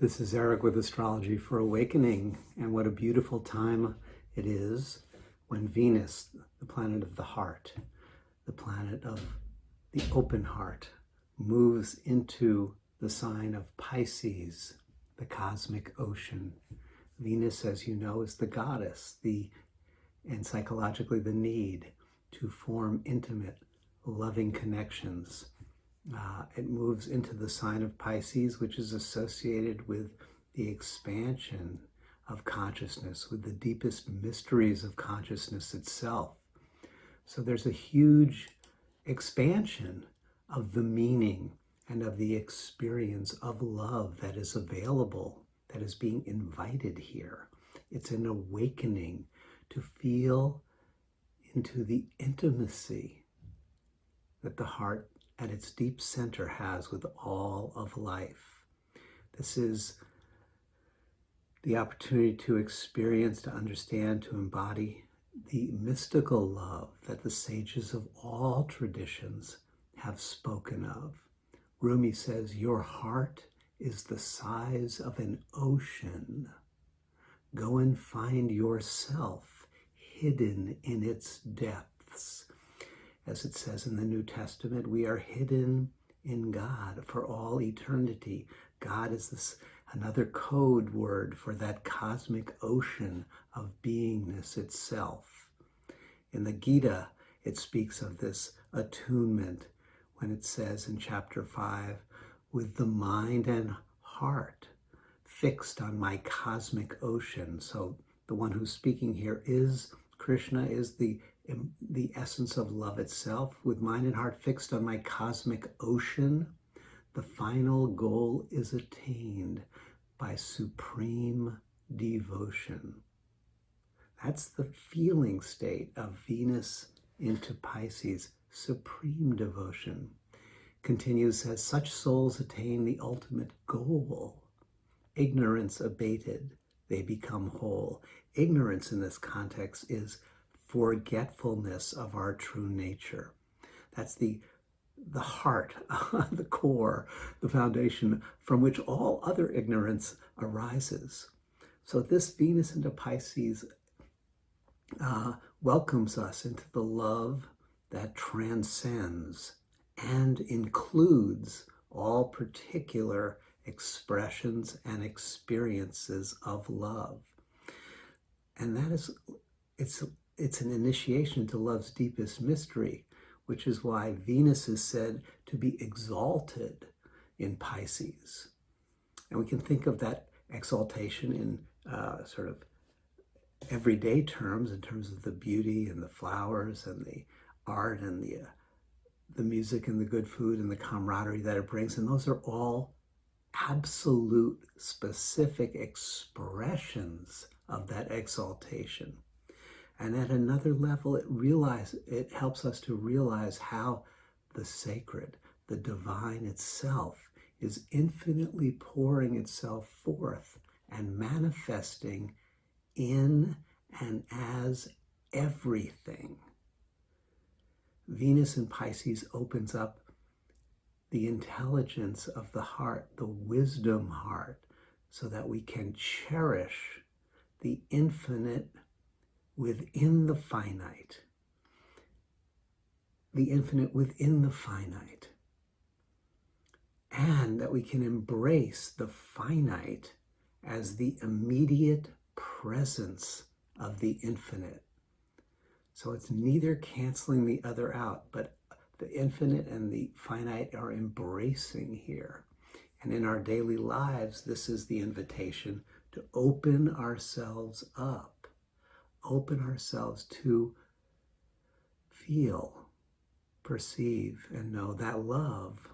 This is Eric with Astrology for Awakening, and what a beautiful time it is when Venus, the planet of the heart, the planet of the open heart, moves into the sign of Pisces, the cosmic ocean. Venus, as you know, is the goddess, and psychologically the need to form intimate, loving connections. It moves into the sign of Pisces, which is associated with the expansion of consciousness, with the deepest mysteries of consciousness itself. So there's a huge expansion of the meaning and of the experience of love that is available, that is being invited here. It's an awakening to feel into the intimacy that the heart at its deep center has with all of life. This is the opportunity to experience, to understand, to embody the mystical love that the sages of all traditions have spoken of. Rumi says, "Your heart is the size of an ocean. Go and find yourself hidden in its depths." As it says in the New Testament, we are hidden in God for all eternity. God is another code word for that cosmic ocean of beingness itself. In the Gita, it speaks of this attunement when it says in chapter 5, "With the mind and heart fixed on my cosmic ocean." So the one who's speaking here is Krishna, is the essence of love itself. "With mind and heart fixed on my cosmic ocean, the final goal is attained by supreme devotion." That's the feeling state of Venus into Pisces, supreme devotion. Continues, says, "Such souls attain the ultimate goal. Ignorance abated, they become whole." Ignorance in this context is forgetfulness of our true nature. That's the heart, the core, the foundation from which all other ignorance arises. So this Venus into Pisces welcomes us into the love that transcends and includes all particular expressions and experiences of love. And that is, it's an initiation to love's deepest mystery, which is why Venus is said to be exalted in Pisces. And we can think of that exaltation in sort of everyday terms, in terms of the beauty and the flowers and the art and the music and the good food and the camaraderie that it brings. And those are all absolute, specific expressions of that exaltation. And at another level, it helps us to realize how the sacred, the divine itself, is infinitely pouring itself forth and manifesting in and as everything. Venus in Pisces opens up the intelligence of the heart, the wisdom heart, so that we can cherish the infinite within the finite, the infinite within the finite, and that we can embrace the finite as the immediate presence of the infinite. So it's neither canceling the other out, but the infinite and the finite are embracing here. And in our daily lives, this is the invitation to open ourselves up, open ourselves to feel, perceive, and know that love.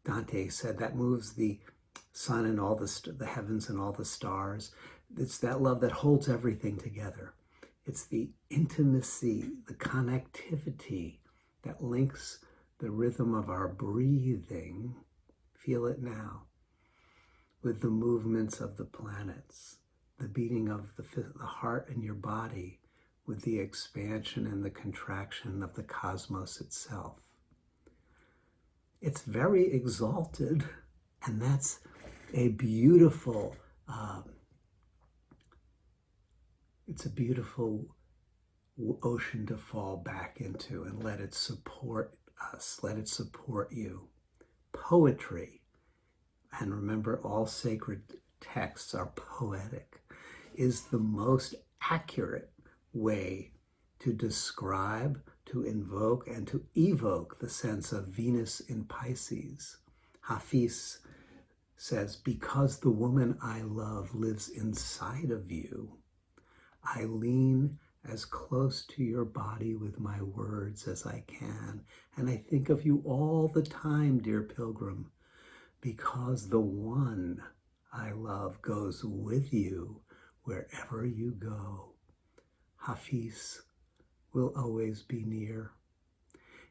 Dante said that moves the sun and all the heavens and all the stars. It's that love that holds everything together. It's the intimacy, the connectivity that links the rhythm of our breathing, feel it now, with the movements of the planets, the beating of the heart in your body, with the expansion and the contraction of the cosmos itself. It's very exalted, and a beautiful, it's a beautiful ocean to fall back into, and let it support us, let it support you. Poetry, and remember, all sacred texts are poetic, is the most accurate way to describe, to invoke, and to evoke the sense of Venus in Pisces. Hafiz says, because the woman I love lives inside of you, I lean as close to your body with my words as I can, and I think of you all the time, dear pilgrim, because the one I love goes with you wherever you go. Hafiz will always be near.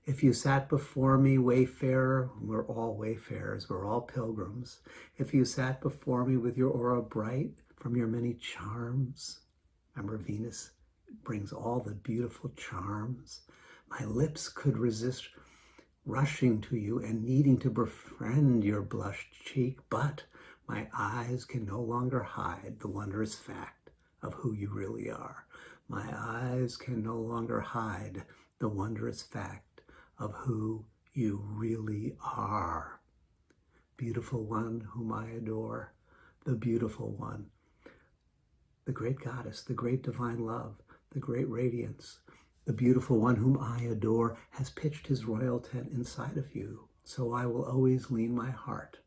If you sat before me, wayfarer, we're all wayfarers, we're all pilgrims. If you sat before me with your aura bright from your many charms, remember Venus brings all the beautiful charms, my lips could resist rushing to you and needing to befriend your blushed cheek, but my eyes can no longer hide the wondrous fact of who you really are. My eyes can no longer hide the wondrous fact of who you really are. Beautiful one whom I adore, the beautiful one, the great goddess, the great divine love, the great radiance, the beautiful one whom I adore has pitched his royal tent inside of you. So I will always lean my heart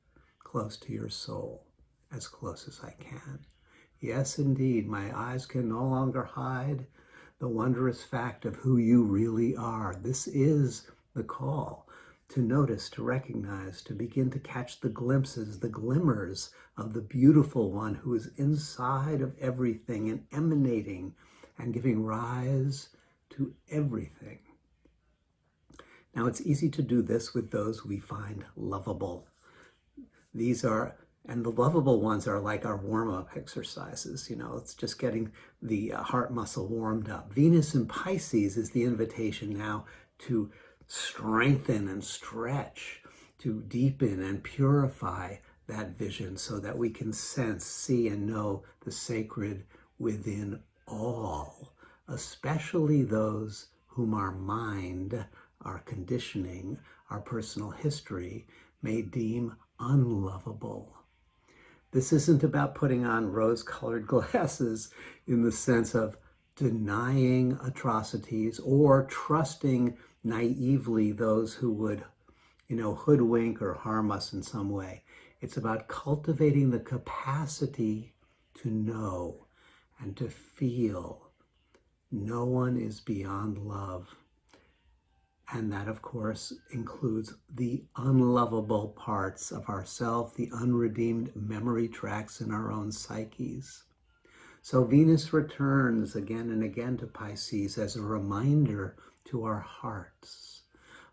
close to your soul, as close as I can. Yes, indeed, my eyes can no longer hide the wondrous fact of who you really are. This is the call to notice, to recognize, to begin to catch the glimpses, the glimmers of the beautiful one who is inside of everything and emanating and giving rise to everything. Now, it's easy to do this with those we find lovable. And the lovable ones are like our warm-up exercises. It's just getting the heart muscle warmed up. Venus in Pisces is the invitation now to strengthen and stretch, to deepen and purify that vision so that we can sense, see, and know the sacred within all, especially those whom our mind, our conditioning, our personal history may deem unlovable. This isn't about putting on rose-colored glasses in the sense of denying atrocities or trusting naively those who would, hoodwink or harm us in some way. It's about cultivating the capacity to know and to feel no one is beyond love. And that, of course, includes the unlovable parts of ourself, the unredeemed memory tracks in our own psyches. So Venus returns again and again to Pisces as a reminder to our hearts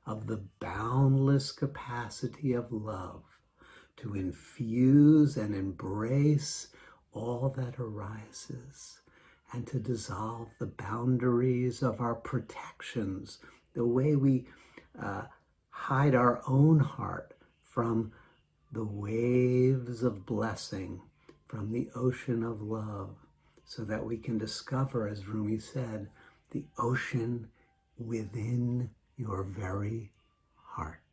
of the boundless capacity of love to infuse and embrace all that arises and to dissolve the boundaries of our protections, the way we hide our own heart from the waves of blessing, from the ocean of love, so that we can discover, as Rumi said, the ocean within your very heart.